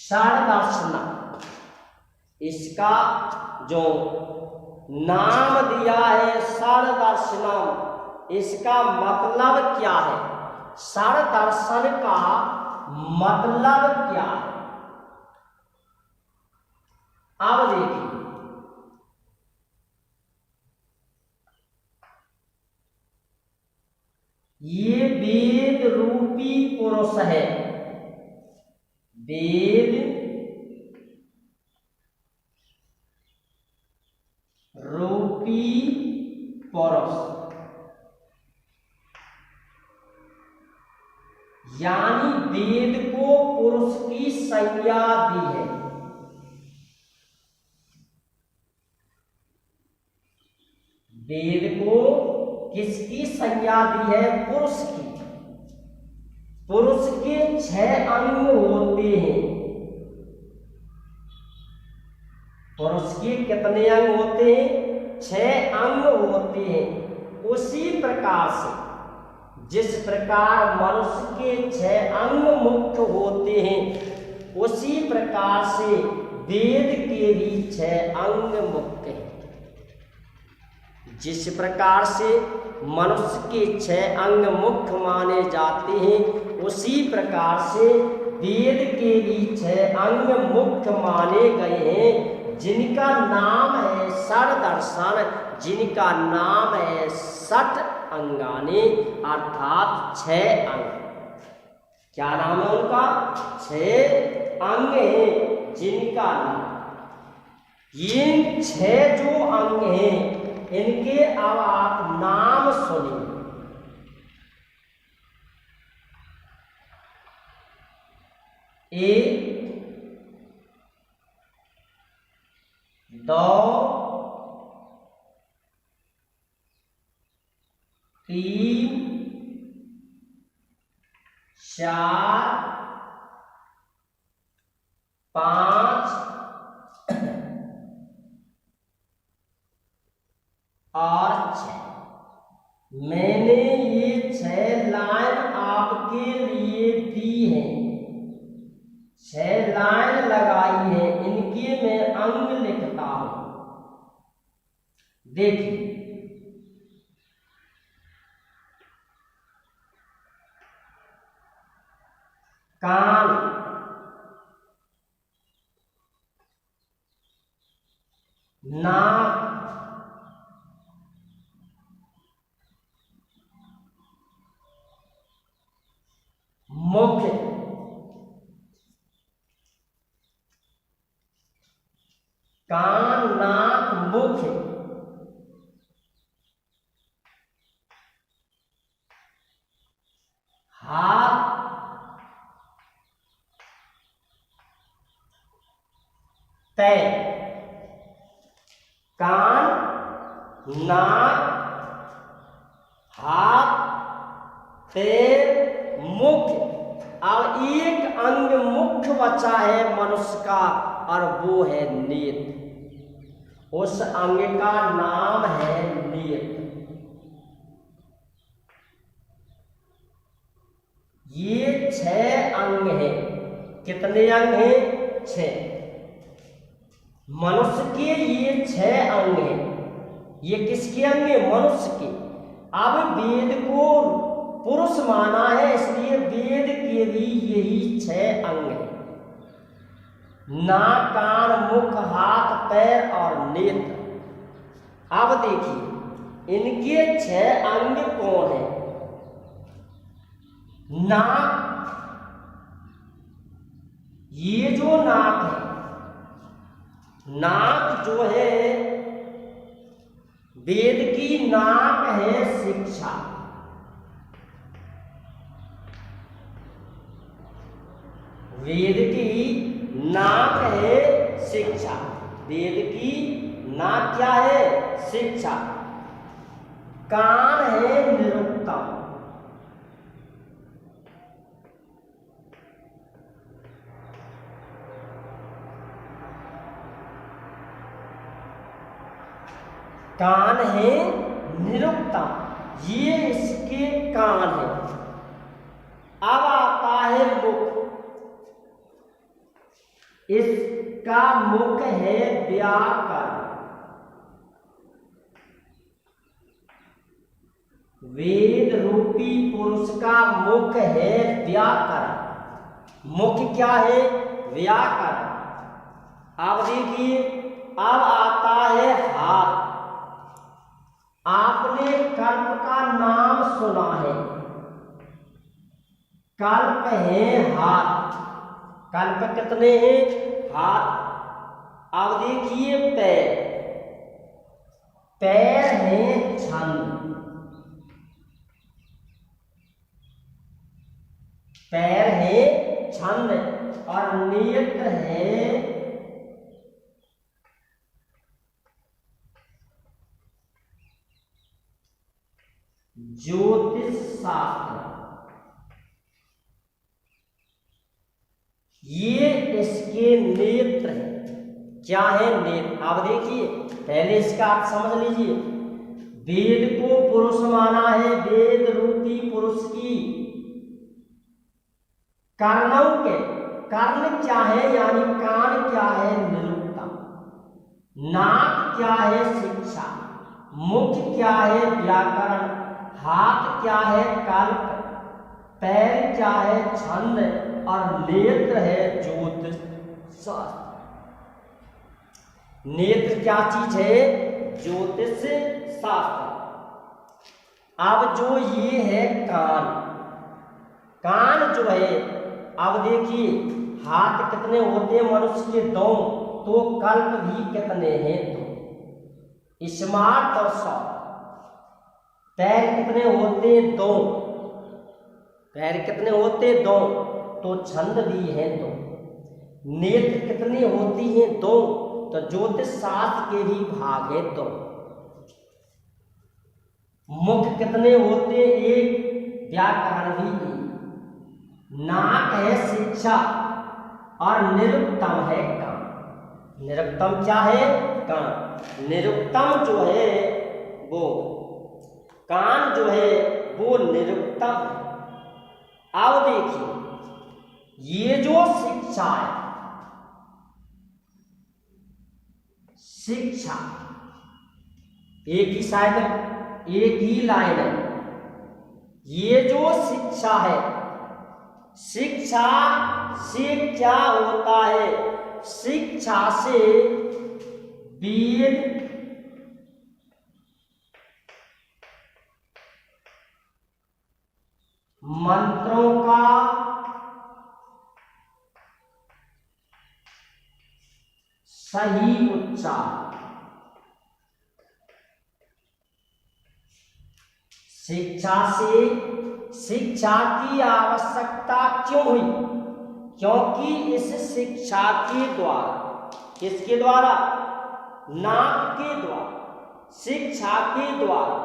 षडदर्शनम, इसका जो नाम दिया है षडदर्शनम, इसका मतलब क्या है? षडदर्शन का मतलब क्या है? अब देखिए, ये वेद रूपी पुरुष है, वेद रूपी पुरुष, यानी वेद को पुरुष की संज्ञा दी है। वेद को किसकी संज्ञा दी है? पुरुष की। पुरुष के 6 अंग होते हैं। पुरुष के कितने अंग होते हैं? 6 अंग होते हैं। उसी प्रकार से जिस प्रकार मनुष्य के 6 अंग मुख्य होते हैं, उसी प्रकार से वेद के भी 6 अंग मुख्य हैं। जिस प्रकार से मनुष्य के 6 अंग मुख्य माने जाते हैं, उसी प्रकार से वेद के भी 6 अंग मुख्य माने गए हैं, जिनका नाम है षडदर्शन, जिनका नाम है षट अंगानि, अर्थात 6 अंग। क्या नाम है उनका? 6 अंग हैं जिनका नाम। ये 6 जो अंग हैं, इनके अब आप नाम सुनिए। एक, 2, 3, 4, 5 और 6। मैंने ये 6 लाइन आपके लिए दी हैं, 6 लाइन लगाई है, इनके मैं अंग लिखता हूं। देखिए, कान, नाक, मुख, कान, नाक, मुख, हाथ, पैर। कान, नाक, हाथ, पैर, मुख। अब एक अंग मुख्य बचा है मनुष्य का, और वो है नेत्र। उस अंग का नाम है नेत्र। ये 6 अंग हैं। कितने अंग हैं? 6। मनुष्य के ये 6 अंग हैं। ये किसके अंग हैं? मनुष्य के। अब वेद को पुरुष माना है, इसलिए वेद के भी यही 6 अंग हैं। नाक, कान, मुख, हाथ, पैर और नेत्र। अब देखिए, इनके 6 अंग कौन है? नाक, ये जो नाक है, नाक जो है, वेद की नाक है शिक्षा। वेद की नाक है शिक्षा। वेद की नाक क्या है? शिक्षा। कान है निरुक्तम। कान है निरुक्तम, ये इसके कान है। अब आता है मुख। इसका मुख है व्याकरण। वेद रूपी पुरुष का मुख है व्याकरण। मुख्य क्या है? व्याकरण। अब देखिए, अब आता है हाथ। आपने कल्प का नाम सुना है। कल्प है हाथ। कल्प कितने हैं? हाथ। अब देखिए पैर। पैर है छंद। पैर है छंद और नेत्र है ज्योतिष शास्त्र। ये इसके नेत्र हैं। क्या है? नेत्र। अब देखिए, पहले इसका अर्थ समझ लीजिए। वेद को पुरुष माना है। वेद रूपी पुरुष की कर्णों के, कर्ण क्या है? यानी कान क्या है? निरुक्तम। नाक क्या है? शिक्षा। मुख क्या है? व्याकरण। हाथ क्या है? कल्प। पैर क्या है? छंद और नेत्र है ज्योतिष शास्त्र। नेत्र क्या चीज है? ज्योतिष शास्त्र। अब जो ये है कान। कान जो है, अब देखिए, हाथ कितने होते हैं मनुष्य के? दो। तो कल्प भी कितने हैं? दो। स्मार्ट और शॉर्ट। पैर कितने होते हैं? दो। पैर कितने होते? दो। तो छंद भी है दो। नेत्र कितनी होती हैं? दो। तो ज्योतिष शास्त्र के भी भाग है दो। मुख कितने होते? एक। व्याकरण भी एक। नाक है शिक्षा और निरुक्तम है कान। निरुक्तम क्या है? कान। निरुक्तम जो है वो, कान जो है वो निरुक्तम है। अब देखिए, ये जो शिक्षा है, शिक्षा एक ही शायद एक ही लाइन है। ये जो शिक्षा है, शिक्षा से क्या होता है? शिक्षा से वेद, मंत्रों का सही उच्चारण। शिक्षा से, शिक्षा की आवश्यकता क्यों हुई? क्योंकि इस शिक्षा के द्वारा, किसके द्वारा? नाक के द्वारा, शिक्षा के द्वारा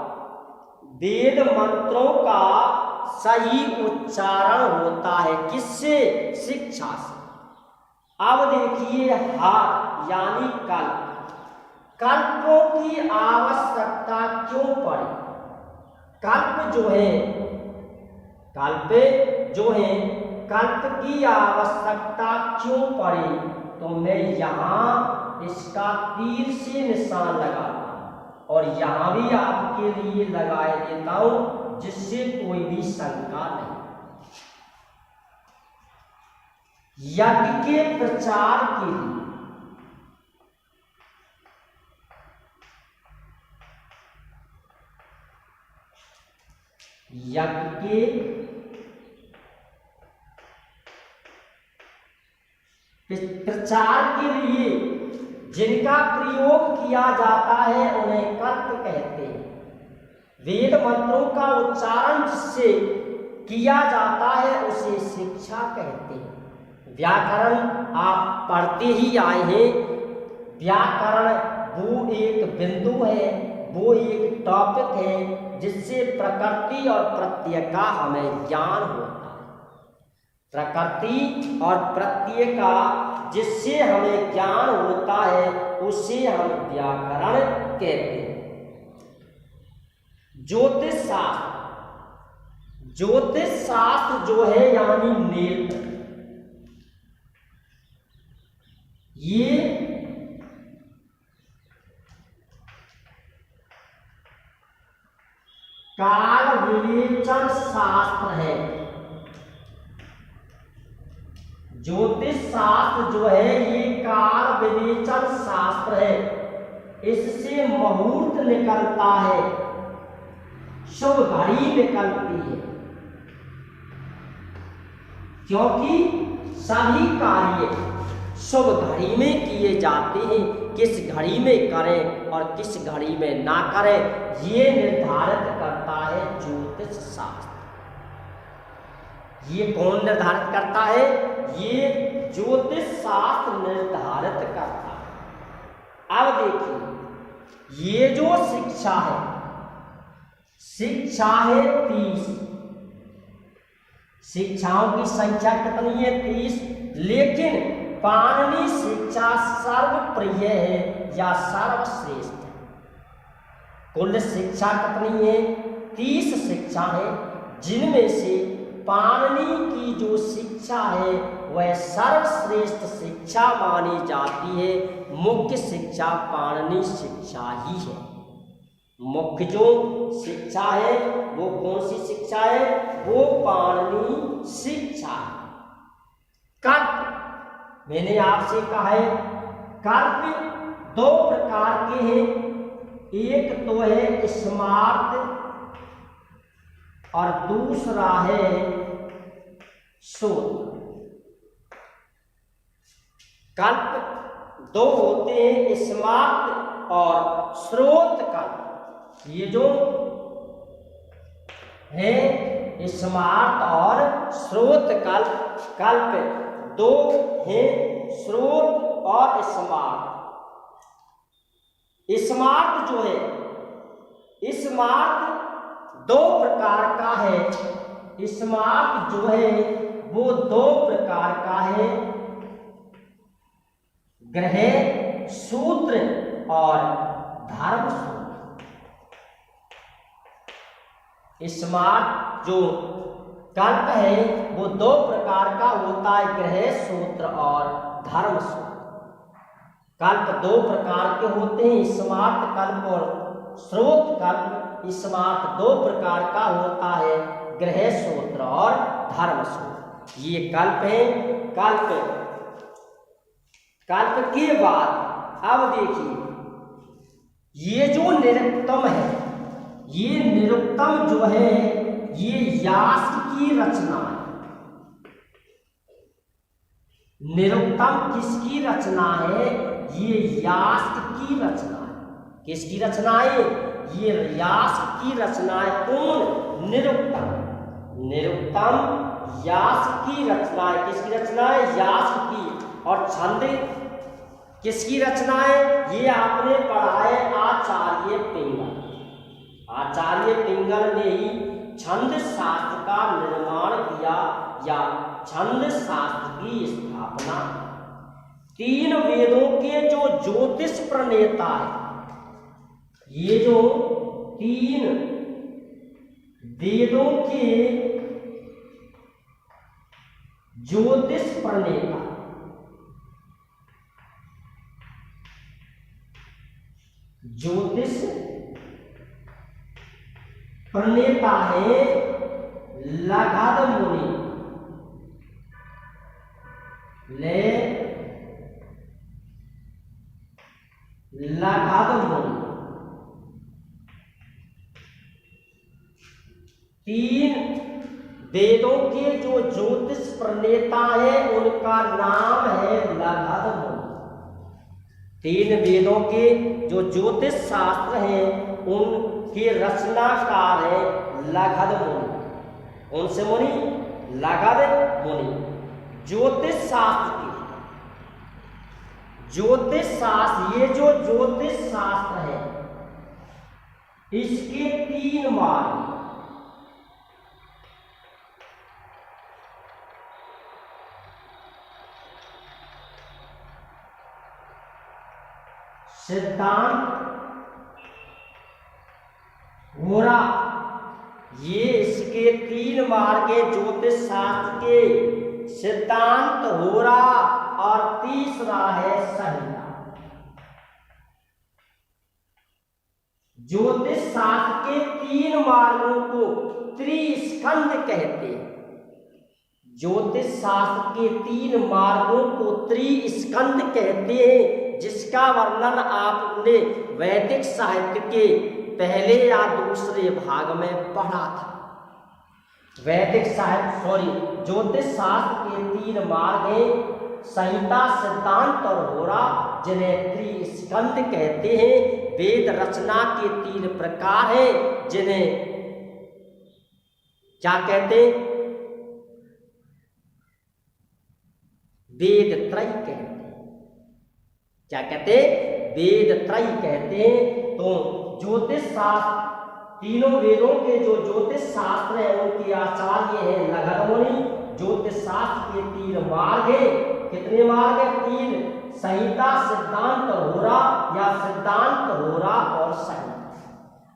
वेद मंत्रों का सही उच्चारण होता है। किससे? शिक्षा से। अब देखिए, हाथ यानी कल्प। कल्पों की आवश्यकता क्यों पड़ी? कल्प जो है, कल्प जो है, कल्प की आवश्यकता क्यों पड़ी? तो मैं यहाँ इसका तीर से निशान लगाता हूँ और यहाँ भी आपके लिए लगाए देता हूँ, जिससे कोई भी शंका नहीं। यज्ञ के प्रचार के लिए, यज्ञ के प्रचार के लिए जिनका प्रयोग किया जाता है उन्हें कल्प कहते हैं। वेद मंत्रों का उच्चारण जिससे किया जाता है उसे शिक्षा कहते हैं। व्याकरण आप पढ़ते ही आए हैं। व्याकरण वो एक बिंदु है, वो एक टॉपिक है जिससे प्रकृति और प्रत्यय का हमें ज्ञान होता है। प्रकृति और प्रत्यय का जिससे हमें ज्ञान होता है उसे हम व्याकरण कहते हैं। ज्योतिष शास्त्र, ज्योतिष शास्त्र जो है यानी नेत्र, ये काल विवेचन शास्त्र है। ज्योतिष शास्त्र जो है ये काल विवेचन शास्त्र है। इससे मुहूर्त निकलता है, शुभ घड़ी निकलती है, क्योंकि सभी कार्य शुभ घड़ी में किए जाते हैं। किस घड़ी में करें और किस घड़ी में ना करें ये निर्धारित करता है ज्योतिष शास्त्र। ये कौन निर्धारित करता है? ये ज्योतिष शास्त्र निर्धारित करता है। अब देखिए, ये जो शिक्षा है 30। शिक्षाओं की संख्या कितनी है? 30। लेकिन पाणिनि शिक्षा सर्वप्रिय है या सर्वश्रेष्ठ है। कुल शिक्षा कितनी है? 30 शिक्षा है, जिनमें से पाणिनि की जो शिक्षा है वह सर्वश्रेष्ठ शिक्षा मानी जाती है। मुख्य शिक्षा पाणिनि शिक्षा ही है। मुख्य जो शिक्षा है वो कौन सी शिक्षा है? वो पाणिनि शिक्षा है। कल्प, मैंने आपसे कहा है कल्प 2 प्रकार के हैं। एक तो है स्मार्त और दूसरा है सूत्र। कल्प 2 होते हैं, स्मार्त और स्रोत कल्प। ये जो है स्मार्त और स्रोत कल्प 2 हैं, स्रोत और स्मार्त। स्मार्त जो है, स्मार्त 2 प्रकार का है। स्मार्त जो है वो 2 प्रकार का है, ग्रह सूत्र और धर्म सूत्र। स्मार्त जो कल्प है वो 2 प्रकार का होता है, ग्रह सूत्र और धर्म सूत्र। कल्प 2 प्रकार के होते हैं, स्मार्त कल्प और स्रोत कल्प। स्मार्त 2 प्रकार का होता है, ग्रह सूत्र और धर्म सूत्र। ये कल्प है। कल्प के बाद अब देखिए, ये जो निरुक्तम है, ये निरुक्तम जो है ये यास्क की रचना है। निरुक्तम किसकी रचना है? ये यास्क की रचना है। किसकी रचना है? ये यास्क की रचना है। कौन? निरुक्तम। निरुक्तम यास्क की रचना है। किसकी रचना है? यास्क की। और छंद किसकी रचना है? ये आपने पढ़ा है आचार्य पिंगल। आचार्य पिंगल ने ही छंद शास्त्र का निर्माण किया या छंद शास्त्र की स्थापना। 3 वेदों के जो ज्योतिष प्रणेता है, ये जो 3 वेदों के ज्योतिष प्रणेता, ज्योतिष प्रणेता है लघद मुनि। लघद मुनि 3 वेदों के जो ज्योतिष प्रणेता है उनका नाम है लघद मुनि। 3 वेदों के जो ज्योतिष शास्त्र हैं उनके रचनाकार है लघद मुनि। उनसे मुनि लघद मुनि। ज्योतिष शास्त्र की, ज्योतिष शास्त्र, ये जो ज्योतिष शास्त्र है इसके 3 मार्ग। सिद्धांत, घोरा, ये इसके 3 मार्ग है। ज्योतिष शास्त्र के सिद्धांत होरा और तीसरा है संहिता। ज्योतिष शास्त्र के 3 मार्गों को त्रिस्कंध कहते हैं। ज्योतिष शास्त्र के 3 मार्गों को त्रिस्कंध कहते हैं, जिसका वर्णन आपने वैदिक साहित्य के पहले या दूसरे भाग में पढ़ा था। ज्योतिष शास्त्र के 3 मार्ग हैं, संहिता, सिद्धांत और होरा, जिन्हें त्रिस्कंध कहते हैं। वेद रचना के 3 प्रकार हैं, जिन्हें क्या कहते हैं? वेद त्रय कहते हैं। क्या कहते हैं? वेद त्रय कहते हैं। तो ज्योतिष शास्त्र, तीनों वेदों के जो ज्योतिष शास्त्र है उनके आचार्य हैं नगरमुनि। ज्योतिष शास्त्र के 3 मार्ग हैं। कितने मार्ग हैं? 3, संहिता, सिद्धांत और होरा, या सिद्धांत, होरा और संहिता।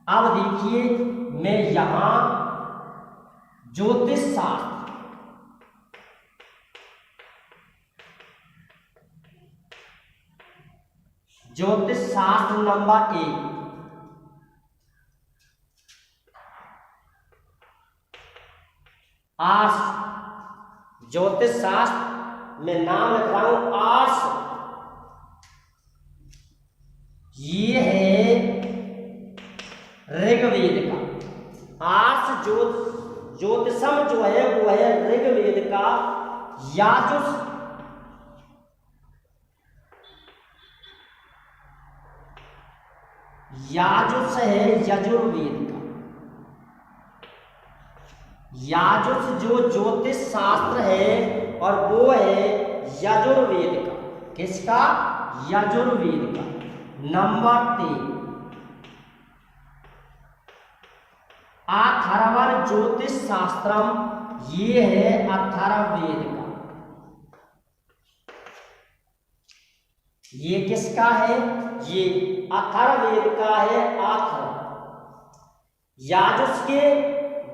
अब देखिए, मैं यहां ज्योतिष शास्त्र, ज्योतिष शास्त्र नंबर 1, आर्ष। ज्योतिष शास्त्र में नाम लिख रहा हूं आर्ष। ये है ऋग्वेद का। आर्ष ज्योतिषम जो है वो है ऋग्वेद का। याजुष है यजुर्वेद का। याजुष जो ज्योतिष शास्त्र है और वो है यजुर्वेद का। किसका? यजुर्वेद का। नंबर 3, अथर्वण ज्योतिष शास्त्रम, ये है अथर्ववेद का। ये किसका है? ये अथर्ववेद का है। अथर्व। याजुष के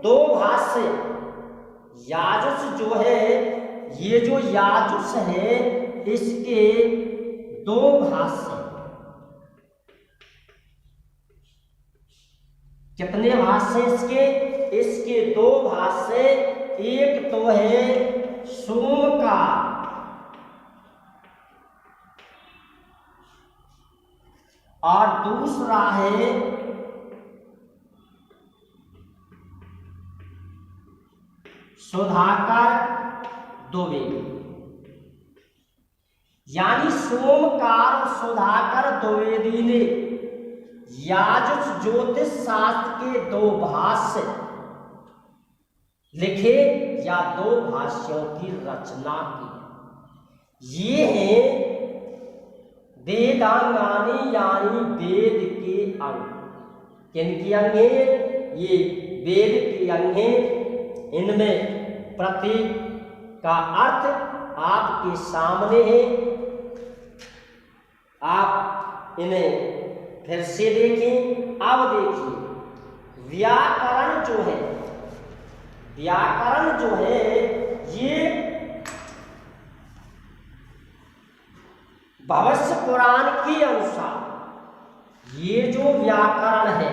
2 भाष्य। याजुष जो है, ये जो याजुष है इसके 2 भाष्य। कितने भाष्य इसके? इसके 2 भाष्य। एक तो है सोमकार और दूसरा है सुधाकर द्विवेदी। यानी सोमकार और सुधाकर द्विवेदी ने याजुष ज्योतिष शास्त्र के 2 भाष्य लिखे या 2 भाष्यों की रचना की। ये हैं वेदांगानी, यानी वेद के अंग। किनके अंग हैं? ये वेद के अंग हैं। इनमें प्रतीक का अर्थ आपके सामने है। आप इन्हें फिर से देखें। अब देखिए, व्याकरण जो है, व्याकरण जो है ये भविष्य पुराण के अनुसार ये जो व्याकरण है,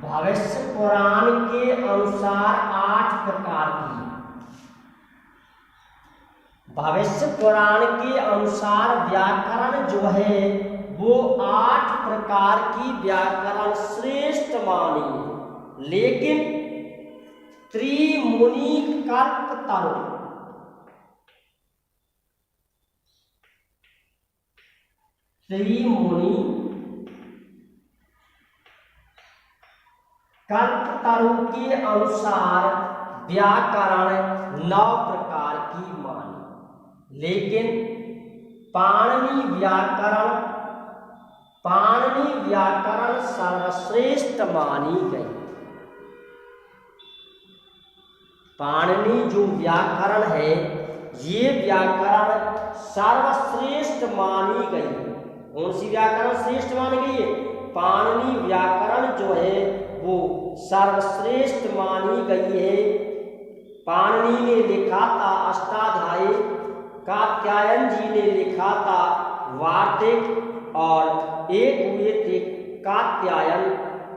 भविष्य पुराण के अनुसार 8 प्रकार की, भविष्य पुराण के अनुसार व्याकरण जो है वो 8 प्रकार की व्याकरण श्रेष्ठ मानी। लेकिन त्रिमुनि कल्पतरु, त्रिमुनि कल्पतरु के अनुसार व्याकरण 9 प्रकार की मानी। लेकिन पाणिनि व्याकरण सर्वश्रेष्ठ मानी गई। पाणिनि जो व्याकरण है ये व्याकरण सर्वश्रेष्ठ मानी गई। कौन सी व्याकरण श्रेष्ठ मानी गई है? पाणिनि व्याकरण जो है वो सर्वश्रेष्ठ मानी गई है। पाणिनि ने लिखा था अष्टाध्यायी, कात्यायन जी ने लिखा था वार्तिक और एक हुए थे कात्यायन।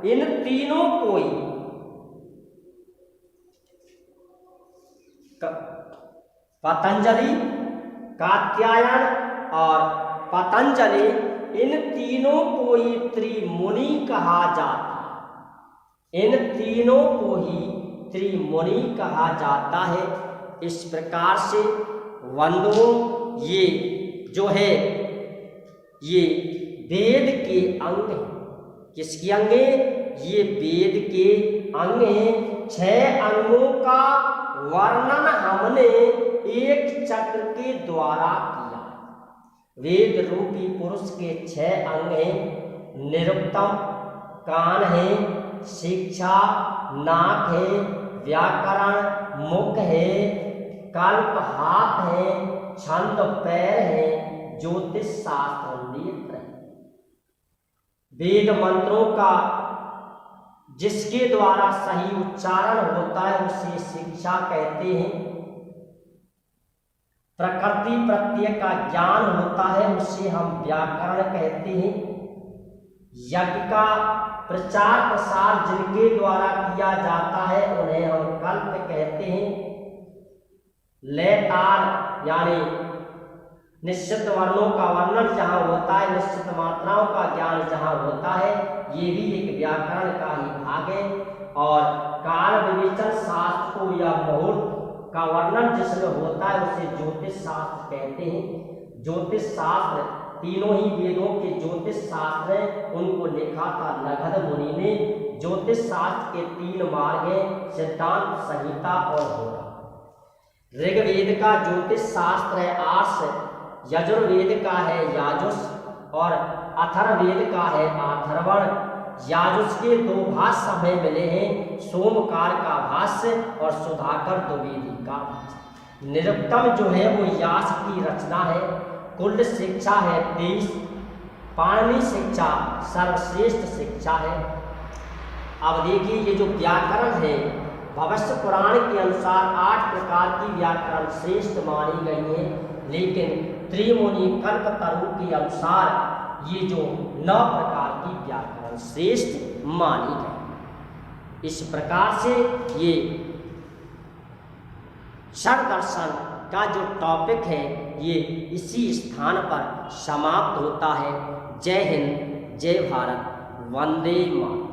इन तीनों को ही पतंजलि, कात्यायन और पतंजलि, इन तीनों को ही त्रिमुनि कहा जाता है। इन तीनों को ही त्रिमुनि कहा जाता है। इस प्रकार से बंधुओं ये जो है ये वेद के अंग हैं। किसके अंग हैं? ये वेद के अंग हैं। 6 अंगों का वर्णन हमने एक चक्र के द्वारा किया। वेद रूपी पुरुष के 6 अंग हैं। निरुक्तम कान है, शिक्षा नाक है, व्याकरण मुख है, कल्प हाथ है, छंद पैर है, ज्योतिष शास्त्र नेत्र है। वेद मंत्रों का जिसके द्वारा सही उच्चारण होता है उसे शिक्षा कहते हैं। प्रकृति प्रत्यय का ज्ञान होता है उसे हम व्याकरण कहते हैं। यज्ञ का प्रचार प्रसार जिनके द्वारा किया जाता है उन्हें हम कल्प कहते हैं। लय ताल यानी निश्चित वर्णों का वर्णन जहाँ होता है, निश्चित मात्राओं का ज्ञान जहाँ होता है, ये भी एक व्याकरण का ही भाग है। और काल विवेचन शास्त्र को या मुहूर्त का वर्णन जिसमें होता है उसे ज्योतिष शास्त्र कहते हैं। ज्योतिष शास्त्र तीनों ही वेदों के ज्योतिष शास्त्र हैं, उनको लिखा था नगध मुनि ने। ज्योतिष शास्त्र के 3 मार्ग हैं, सिद्धांत, संहिता और होरा। ऋग्वेद का ज्योतिष शास्त्र है आर्ष, यजुर्वेद का है याजुष और अथर्ववेद का है अथर्वण। याजुष के 2 भाष्य हमें मिले हैं, सोमकार का भाष्य और सुधाकर द्विवेदी का भाष्य। निरुक्तम जो है वो यास की रचना है। कुल शिक्षा है 23। पाणिनि शिक्षा सर्वश्रेष्ठ शिक्षा है। अब देखिए ये जो व्याकरण है भविष्य पुराण के अनुसार 8 प्रकार की व्याकरण श्रेष्ठ मानी गई है, लेकिन त्रिमुनि कल्पतरु के अनुसार ये जो 9 प्रकार की व्याकरण श्रेष्ठ मानी गई। इस प्रकार से ये षड दर्शन का जो टॉपिक है ये इसी स्थान पर समाप्त होता है। जय हिंद, जय भारत, वंदे मातरम।